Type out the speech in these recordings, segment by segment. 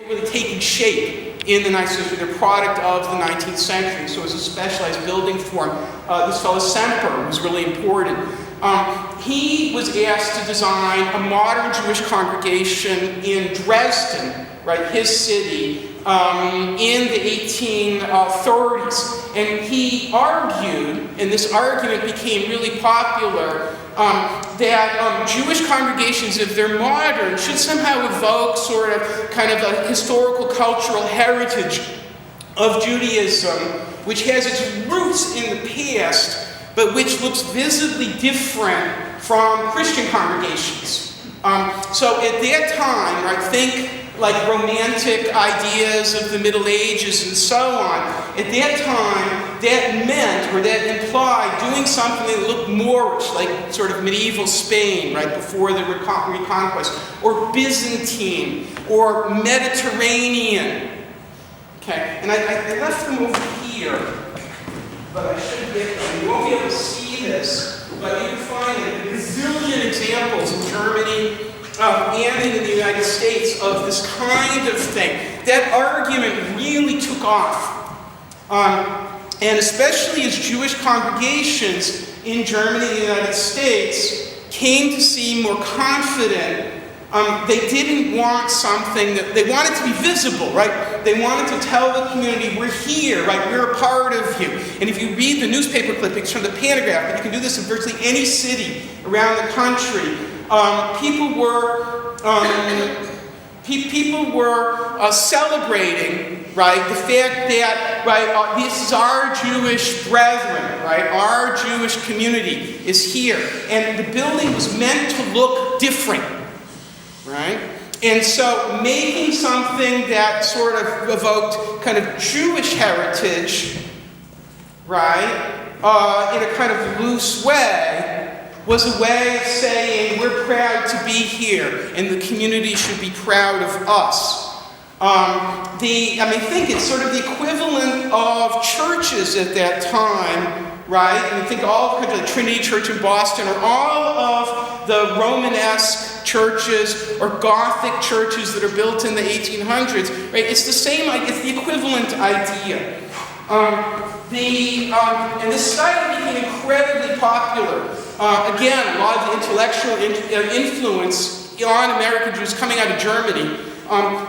really taking shape in the 19th century. They're a product of the 19th century, so it's a specialized building form. This fellow Semper was really important. He was asked to design a modern Jewish congregation in Dresden, right, his city, in the 1830s. And he argued, and this argument became really popular, that Jewish congregations, if they're modern, should somehow evoke sort of kind of a historical cultural heritage of Judaism, which has its roots in the past, but which looks visibly different from Christian congregations. So at that time, right, think like romantic ideas of the Middle Ages and so on. At that time, that meant, or that implied, doing something that looked Moorish, like sort of medieval Spain, right, before the Reconquest, or Byzantine, or Mediterranean. Okay, and I left them over here, but I should get them. You won't be able to see this, but you can find a gazillion examples in Germany, and in the United States of this kind of thing. That argument really took off. And especially as Jewish congregations in Germany and the United States came to seem more confident, they didn't want something that, they wanted to be visible, right? They wanted to tell the community, we're here, right? We're a part of you. And if you read the newspaper clippings from the Pantograph, and you can do this in virtually any city around the country, people were celebrating, right, the fact that, right, this is our Jewish brethren, right, our Jewish community is here, and the building was meant to look different, right, and so making something that sort of evoked kind of Jewish heritage, right, in a kind of loose way, was a way of saying, we're proud to be here, and the community should be proud of us. Think it's sort of the equivalent of churches at that time, right? And think all of the Trinity Church in Boston, or all of the Romanesque churches or Gothic churches that are built in the 1800s, right? It's the same, it's the equivalent idea. And this style became incredibly popular. Again, a lot of the intellectual influence on American Jews coming out of Germany.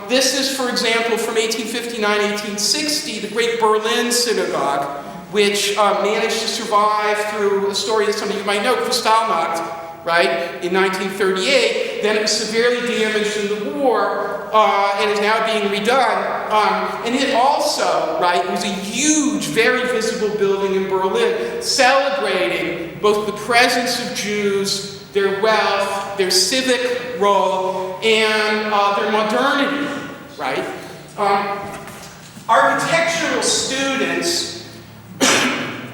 This is, for example, from 1859-1860, the Great Berlin Synagogue, which managed to survive through a story that some of you might know, Kristallnacht, right, in 1938. Then it was severely damaged in the war, and is now being redone. And it also, right, was a huge, very visible building in Berlin, celebrating both the presence of Jews, their wealth, their civic role, and their modernity, right? Architectural students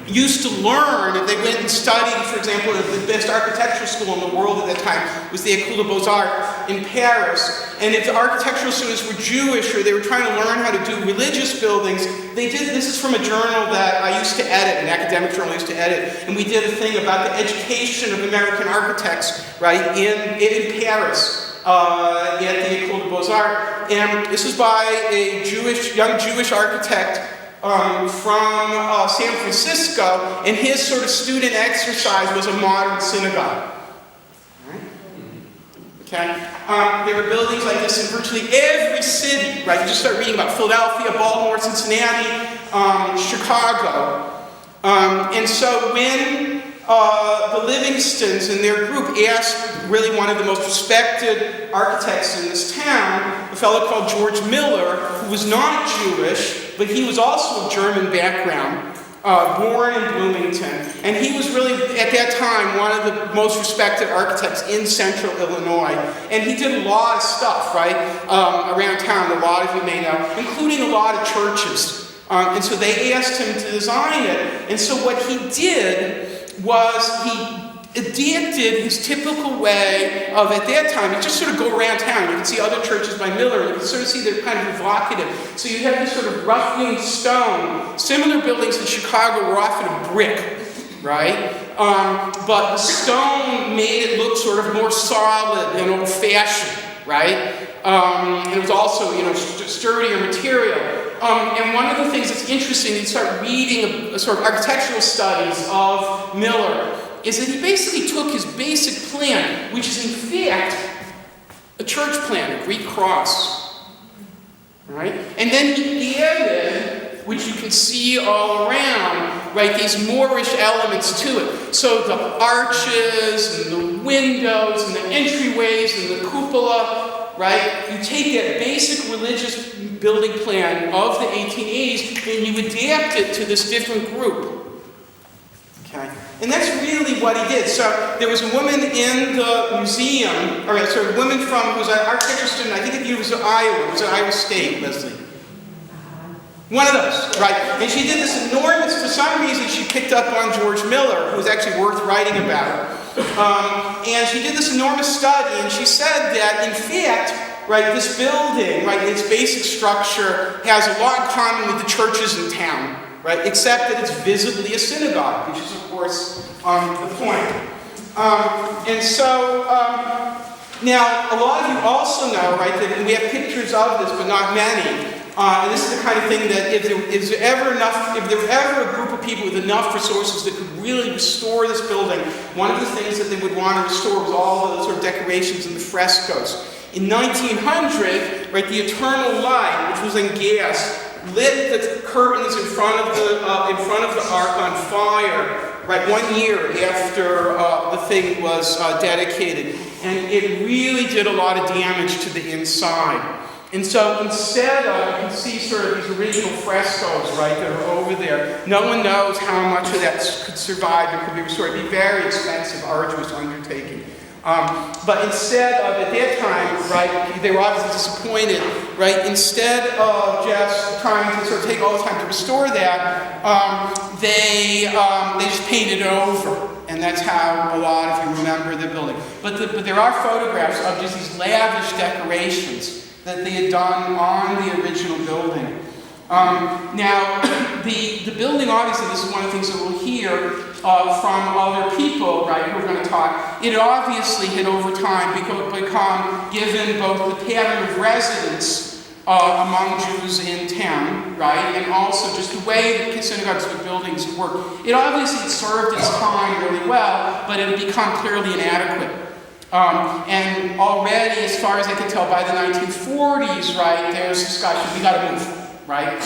used to learn, if they went and studied, for example, the best architectural school in the world at that time was the École des Beaux-Arts in Paris. And if the architectural students were Jewish or they were trying to learn how to do religious buildings, they did, this is from a journal that I used to edit, an academic journal I used to edit, and we did a thing about the education of American architects, right, in Paris. At the École des Beaux-Arts. And this is by a young Jewish architect from San Francisco, and his sort of student exercise was a modern synagogue. Okay? There were buildings like this in virtually every city, right? You just start reading about Philadelphia, Baltimore, Cincinnati, Chicago. And so when the Livingstons and their group asked really one of the most respected architects in this town, a fellow called George Miller, who was not Jewish, but he was also of German background, born in Bloomington. And he was really, at that time, one of the most respected architects in central Illinois. And he did a lot of stuff, right, around town, a lot of you may know, including a lot of churches. And so they asked him to design it. And so what he did was he adapted his typical way of, at that time, you just sort of go around town. You can see other churches by Miller, and you can sort of see they're kind of evocative. So you have this sort of rough-hewn stone. Similar buildings in Chicago were often of brick, right? But the stone made it look sort of more solid and old-fashioned, right? And it was also, sturdier material. And one of the things that's interesting, you start reading a sort of architectural studies of Miller, is that he basically took his basic plan, which is in fact a church plan, a Greek cross, right? And then he added, which you can see all around, right, these Moorish elements to it. So the arches and the windows and the entryways and the cupola, right? You take that basic religious building plan of the 1880s and you adapt it to this different group. Okay? And that's really what he did. So there was a woman in the museum, or sorry, a woman who was an architecture student, I think at the University of Iowa, it was at Iowa State, Leslie. One of those, right? And she did this enormous, for some reason she picked up on George Miller, who was actually worth writing about. And she did this enormous study, and she said that, in fact, right, this building, right, its basic structure has a lot in common with the churches in town, right, except that it's visibly a synagogue, which is, of course, the point. And so, now, a lot of you also know, right, that we have pictures of this, but not many. And this is the kind of thing that if there were ever a group of people with enough resources that could really restore this building, one of the things that they would want to restore was all of the sort of decorations and the frescoes. In 1900, right, the Eternal Light, which was in gas, lit the curtains in front of the ark on fire, right, 1 year after the thing was dedicated. And it really did a lot of damage to the inside. And so instead of, you can see sort of these original frescoes, right, that are over there. No one knows how much of that could survive or could be restored. It'd be very expensive, arduous undertaking. But instead of, at that time, right, they were obviously disappointed, right, instead of just trying to sort of take all the time to restore that, they just painted it over. And that's how a lot of you remember the building. But there are photographs of just these lavish decorations that they had done on the original building. Now, the building, obviously, this is one of the things that we'll hear from other people, right, who are going to talk. It obviously had over time become, given both the pattern of residence among Jews in town, right, and also just the way that synagogues and buildings work. It obviously served its time really well, but it had become clearly inadequate. And already, as far as I can tell, by the 1940s, right, there's discussion, we got to move, right?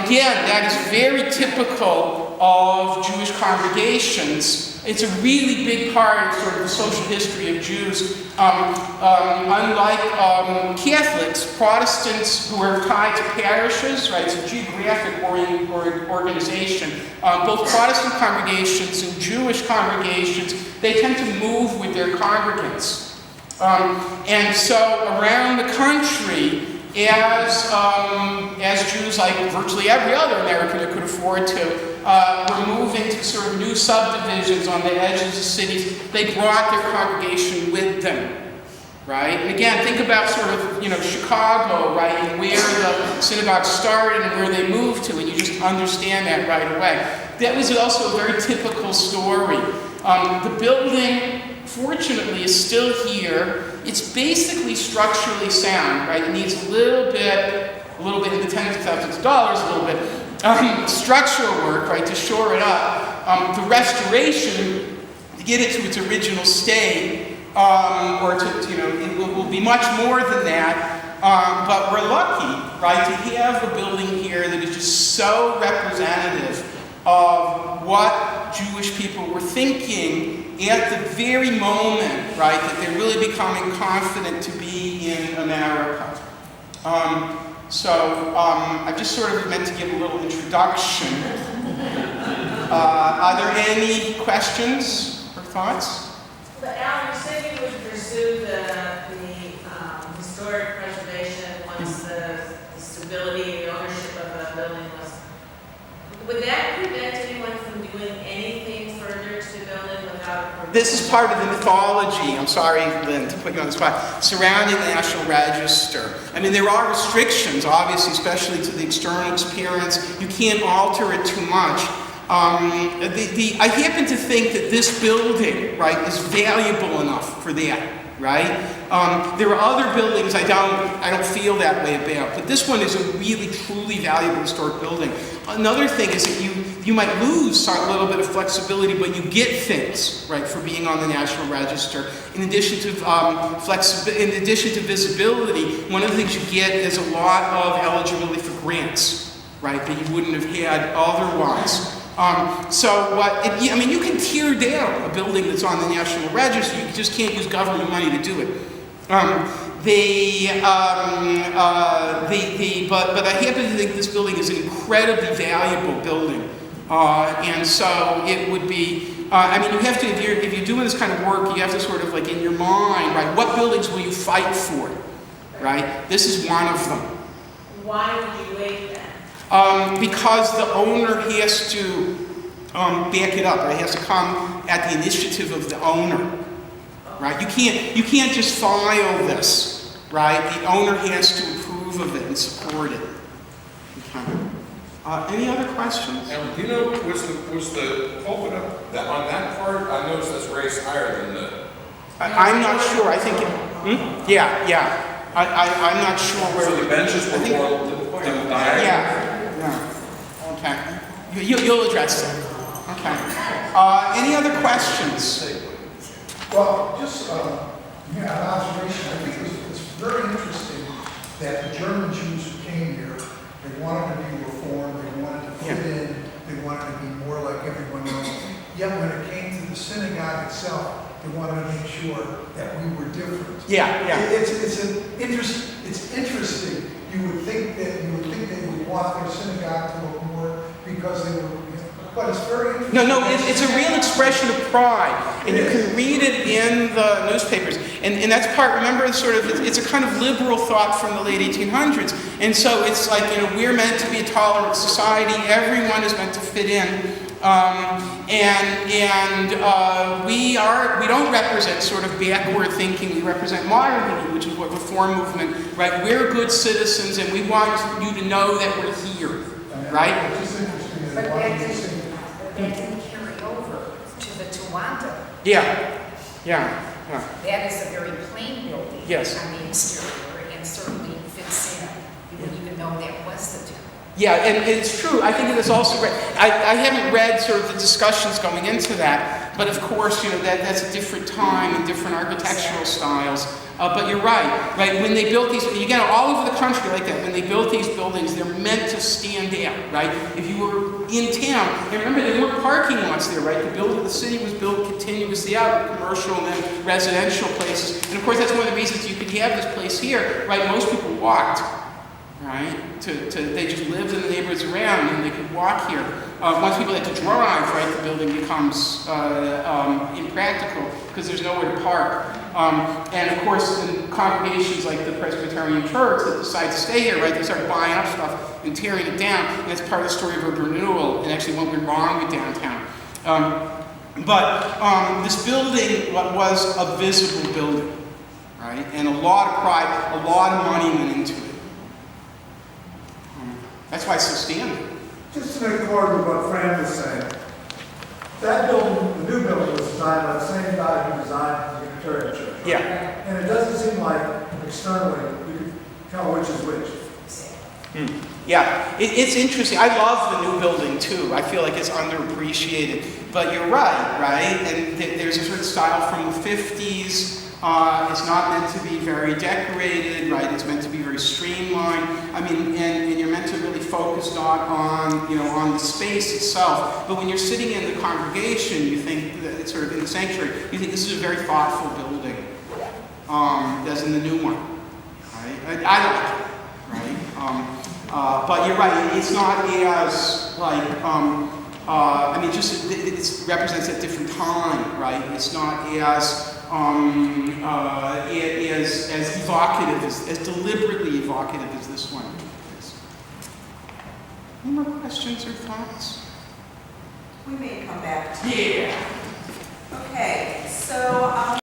Again, that is very typical of Jewish congregations. It's a really big part of sort of the social history of Jews. Unlike Catholics, Protestants who are tied to parishes, right, it's a geographic organization. Both Protestant congregations and Jewish congregations, they tend to move with their congregants. And so around the country, as Jews, like virtually every other American that could afford to, were moving to sort of new subdivisions on the edges of cities, they brought their congregation with them, right? And again, think about sort of, Chicago, right, and where the synagogue started and where they moved to, and you just understand that right away. That was also a very typical story. The building, fortunately, is still here. It's basically structurally sound, right? It needs a little bit in the tens of thousands of dollars, a little bit structural work, right, to shore it up. The restoration, to get it to its original state, or it will be much more than that. But we're lucky, right, to have a building here that is just so representative of what Jewish people were thinking at the very moment, right, that they're really becoming confident to be in America. I just sort of meant to give a little introduction. Are there any questions or thoughts? But Al, you said you would pursue the historic preservation once the stability and the ownership of the building was. Would that prevent anyone from doing anything further to the building without approval? This is part of the mythology, I'm sorry, Lynn, to put you on the spot, surrounding the National Register. I mean, there are restrictions, obviously, especially to the external appearance. You can't alter it too much. I happen to think that this building, right, is valuable enough for that. right? There are other buildings I don't feel that way about, but this one is a really, truly valuable historic building. Another thing is that you might lose a little bit of flexibility, but you get things, right, for being on the National Register. In addition to in addition to visibility, one of the things you get is a lot of eligibility for grants, right, that you wouldn't have had otherwise. I mean, you can tear down a building that's on the National Register. You just can't use government money to do it. But I happen to think this building is an incredibly valuable building, and so it would be. I mean, you have to, if you're doing this kind of work, you have to sort of like in your mind, right? What buildings will you fight for, right? This is one of them. Why would you waive that? Because the owner has to back it up. Right? It has to come at the initiative of the owner, right? You can't just file this, right? The owner has to approve of it and support it. Okay. Any other questions? And do you know, was the pulpit up on that part? I noticed that's raised higher than the. I'm not sure. I think it. Yeah. I'm not sure where. So the benches were more. Yeah. Okay. You'll address that. Okay. Any other questions? Well, just an observation. I think it's very interesting that the German Jews who came here, they wanted to be reformed, they wanted to fit in, they wanted to be more like everyone else. Yet when it came to the synagogue itself, they wanted to make sure that we were different. Yeah. It's interesting. You would think they would want their synagogue to look more because they were. But it's very interesting. No, it's a real expression of pride, and you can read it in the newspapers. And that's part. Remember, it's a kind of liberal thought from the late 1800s. And so it's like, we're meant to be a tolerant society. Everyone is meant to fit in. We don't represent sort of backward thinking. We represent modern thinking, which is what reform movement, right? We're good citizens, and we want you to know that we're here, right? But that didn't carry over to the Tawanda. Yeah. That is a very plain building Yes. on the exterior, and certainly fits in. You wouldn't even know that was the temple. Yeah, and it's true. I think it is also. I haven't read sort of the discussions going into that, but of course, that's a different time and different architectural styles. But you're right. When they built these, again, all over the country like that, when they built these buildings, they're meant to stand out, right? If you were in town, and remember, there weren't parking lots there, right? The city was built continuously out, commercial and then residential places. And of course, that's one of the reasons you could have this place here, right? Most people walked, right? They just lived in the neighborhoods around, and they could walk here. Once people had to drive, right, the building becomes impractical because there's nowhere to park. And of course, in congregations like the Presbyterian Church that decide to stay here, right, they start buying up stuff and tearing it down. And that's part of the story of urban renewal and actually what went wrong with downtown. But this building was a visible building, right? And a lot of pride, a lot of money went into it. That's why it's so standard. Just in accord with what Fran was saying, that building, the new building, was designed by the same guy who designed the Unitarian Church. Right? Yeah. And it doesn't seem like externally you can tell which is which. Yeah, it's interesting. I love the new building too. I feel like it's underappreciated. But you're right? And there's a certain style from the 50s. It's not meant to be very decorated, right? It's meant to be very streamlined. I mean, and you're meant to really focus not on the space itself. But when you're sitting in the congregation, you think that it's sort of in the sanctuary. You think this is a very thoughtful building, as in the new one, right? I like it, right? But you're right. It's not as like. It represents a different time, right? It's not as evocative, as deliberately evocative as this one is. Any more questions or thoughts? We may come back to. Yeah. Okay, so